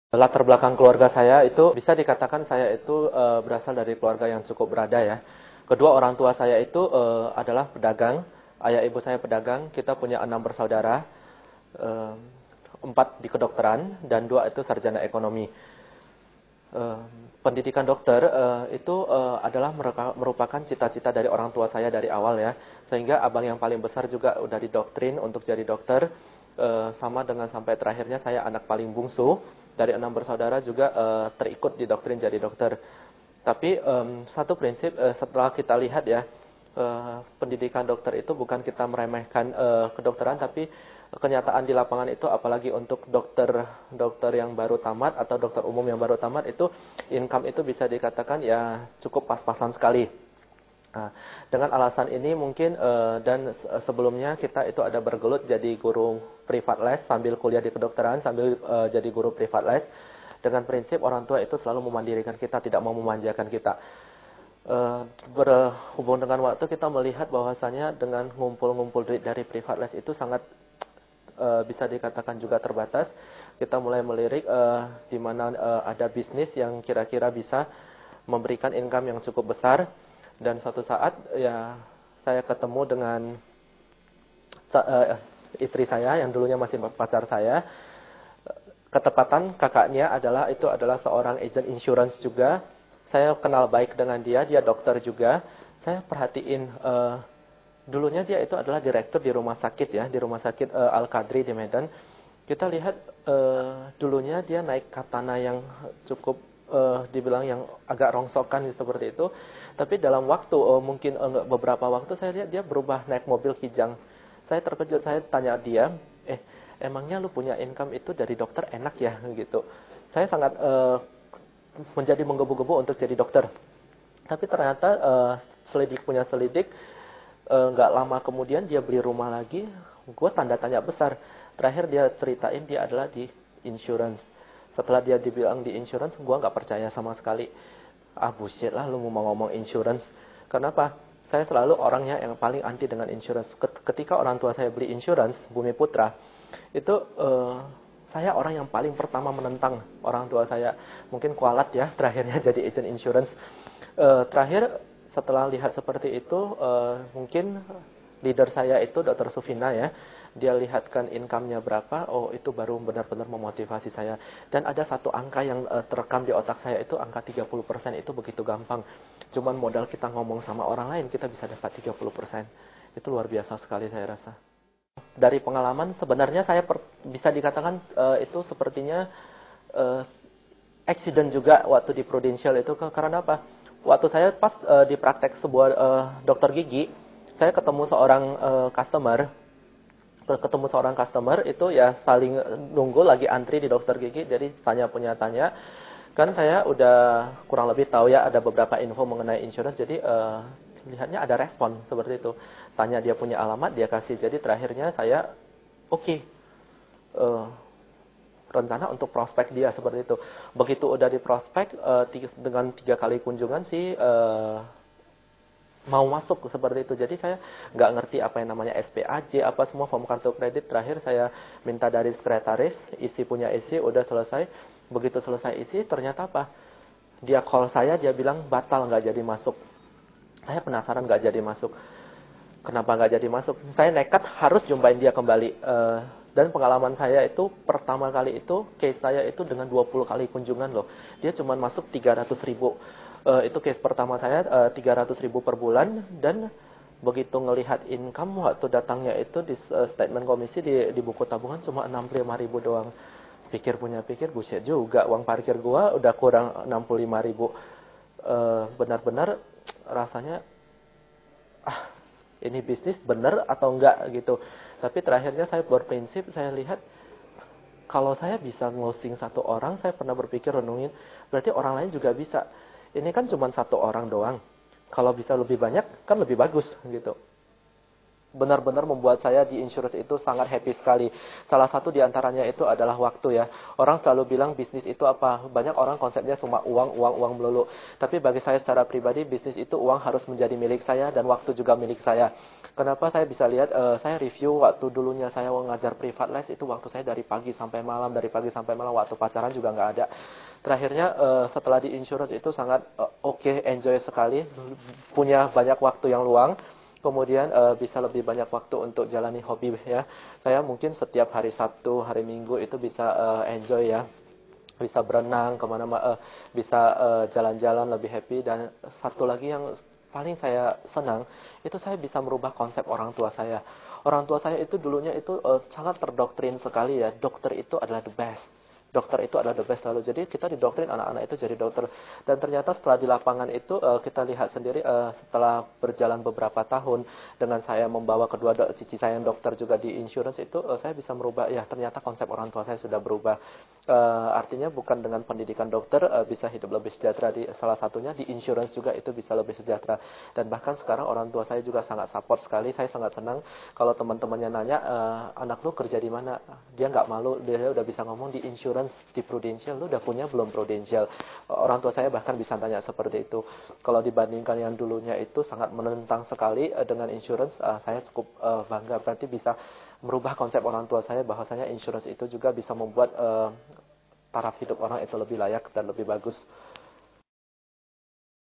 Latar belakang keluarga saya itu bisa dikatakan saya itu berasal dari keluarga yang cukup berada ya. Kedua orang tua saya itu adalah pedagang, ayah ibu saya pedagang, kita punya 6 bersaudara, eh, 4 di kedokteran dan 2 itu sarjana ekonomi. Eh, Pendidikan dokter itu adalah merupakan cita-cita dari orang tua saya dari awal ya. Sehingga abang yang paling besar juga udah didoktrin untuk jadi dokter. Sama dengan sampai terakhirnya saya anak paling bungsu dari 6 bersaudara juga terikut didoktrin jadi dokter. Tapi satu prinsip setelah kita lihat ya, pendidikan dokter itu bukan kita meremehkan kedokteran, tapi kenyataan di lapangan itu apalagi untuk dokter yang baru tamat atau dokter umum yang baru tamat itu income itu bisa dikatakan ya cukup pas-pasan sekali. Nah, dengan alasan ini mungkin dan sebelumnya kita itu ada bergelut jadi guru privat les sambil kuliah di kedokteran sambil jadi guru privat les dengan prinsip orang tua itu selalu memandirikan kita, tidak mau memanjakan kita. Berhubung dengan waktu kita melihat bahwasanya dengan ngumpul-ngumpul duit dari privat les itu sangat bisa dikatakan juga terbatas. Kita mulai melirik di mana ada bisnis yang kira-kira bisa memberikan income yang cukup besar. Dan suatu saat ya saya ketemu dengan istri saya yang dulunya masih pacar saya. Ketepatan kakaknya adalah seorang agent insurance juga. Saya kenal baik dengan dia dokter juga. Saya perhatiin dulunya dia itu adalah direktur di rumah sakit ya, di rumah sakit Al-Qadri di Medan. Kita lihat dulunya dia naik katana yang cukup dibilang yang agak rongsokan seperti itu. Tapi dalam waktu mungkin beberapa waktu saya lihat dia berubah naik mobil Kijang. Saya terkejut, saya tanya dia, emangnya lu punya income itu dari dokter enak ya gitu. Saya sangat menjadi menggebu-gebu untuk jadi dokter. Tapi ternyata selidik punya selidik, nggak lama kemudian dia beli rumah lagi. Gue tanda tanya besar. Terakhir dia ceritain dia adalah di insurance. Setelah dia dibilang di insurance, gue nggak percaya sama sekali. Ah bullshit lah lu mau ngomong insurance. Kenapa? Saya selalu orangnya yang paling anti dengan insurance. Ketika orang tua saya beli insurance, Bumi Putra, itu saya orang yang paling pertama menentang orang tua saya. Mungkin kualat ya, terakhirnya jadi agent insurance. Terakhir setelah lihat seperti itu, mungkin leader saya itu Dr. Sufina ya. Dia lihatkan income-nya berapa, oh itu baru benar-benar memotivasi saya. Dan ada satu angka yang terekam di otak saya itu angka 30% itu begitu gampang. Cuman modal kita ngomong sama orang lain kita bisa dapat 30%. Itu luar biasa sekali saya rasa. Dari pengalaman sebenarnya saya bisa dikatakan itu sepertinya accident juga waktu di Prudential itu. Karena apa? Waktu saya pas di praktek sebuah dokter gigi, saya ketemu seorang customer itu ya saling nunggu lagi antri di dokter gigi, jadi tanya punya tanya. Kan saya udah kurang lebih tahu ya ada beberapa info mengenai insurance, jadi lihatnya ada respon seperti itu. Tanya dia punya alamat, dia kasih. Jadi terakhirnya saya oke. Rencana untuk prospek dia seperti itu. Begitu udah di prospek dengan 3 kali kunjungan sih mau masuk seperti itu. Jadi saya nggak ngerti apa yang namanya SPAJ, apa semua form kartu kredit. Terakhir saya minta dari sekretaris, punya isi, udah selesai. Begitu selesai isi, ternyata apa? Dia call saya, dia bilang batal nggak jadi masuk. Saya penasaran nggak jadi masuk. Kenapa nggak jadi masuk? Saya nekat harus jumpain dia kembali. Dan pengalaman saya itu pertama kali itu, case saya itu dengan 20 kali kunjungan loh. Dia cuma masuk 300.000. Itu case pertama saya 300.000 per bulan, dan begitu ngelihat income waktu datangnya itu di statement komisi di buku tabungan cuma 65.000 doang. Pikir buset juga, uang parkir gua udah kurang 65.000. Benar-benar rasanya ini bisnis bener atau enggak gitu. Tapi terakhirnya saya berprinsip, saya lihat kalau saya bisa closing satu orang, saya pernah berpikir renungin, berarti orang lain juga bisa. Ini kan cuma satu orang doang. Kalau bisa lebih banyak, kan lebih bagus gitu. benar-benar membuat saya di insurance itu sangat happy sekali. Salah satu di antaranya itu adalah waktu ya. Orang selalu bilang bisnis itu apa? Banyak orang konsepnya cuma uang, uang, uang melulu. Tapi bagi saya secara pribadi, bisnis itu uang harus menjadi milik saya dan waktu juga milik saya. Kenapa saya bisa lihat, saya review waktu dulunya saya ngajar privat les, itu waktu saya dari pagi sampai malam, dari pagi sampai malam, waktu pacaran juga nggak ada. Terakhirnya setelah di insurance itu sangat oke, enjoy sekali, punya banyak waktu yang luang. Kemudian bisa lebih banyak waktu untuk jalani hobi ya. Saya mungkin setiap hari Sabtu, hari Minggu itu bisa enjoy ya. Bisa berenang kemana-mana, bisa jalan-jalan lebih happy. Dan satu lagi yang paling saya senang, itu saya bisa merubah konsep orang tua saya. Orang tua saya itu dulunya itu sangat terdoktrin sekali ya. Dokter itu adalah the best. Dokter itu adalah the best selalu. Jadi kita didoktrin anak-anak itu jadi dokter. Dan ternyata setelah di lapangan itu kita lihat sendiri setelah berjalan beberapa tahun dengan saya membawa kedua cici saya yang dokter juga di insurance itu saya bisa merubah ya ternyata konsep orang tua saya sudah berubah. Artinya bukan dengan pendidikan dokter bisa hidup lebih sejahtera di salah satunya di insurance juga itu bisa lebih sejahtera. Dan bahkan sekarang orang tua saya juga sangat support sekali. Saya sangat senang kalau teman-temannya nanya anak lu kerja di mana? Dia nggak malu, dia udah bisa ngomong di insurance, di Prudential, lu udah punya belum Prudential? Orang tua saya bahkan bisa tanya seperti itu. Kalau dibandingkan yang dulunya itu sangat menentang sekali dengan insurance, saya cukup bangga. Berarti bisa merubah konsep orang tua saya bahwasanya insurance itu juga bisa membuat taraf hidup orang itu lebih layak dan lebih bagus.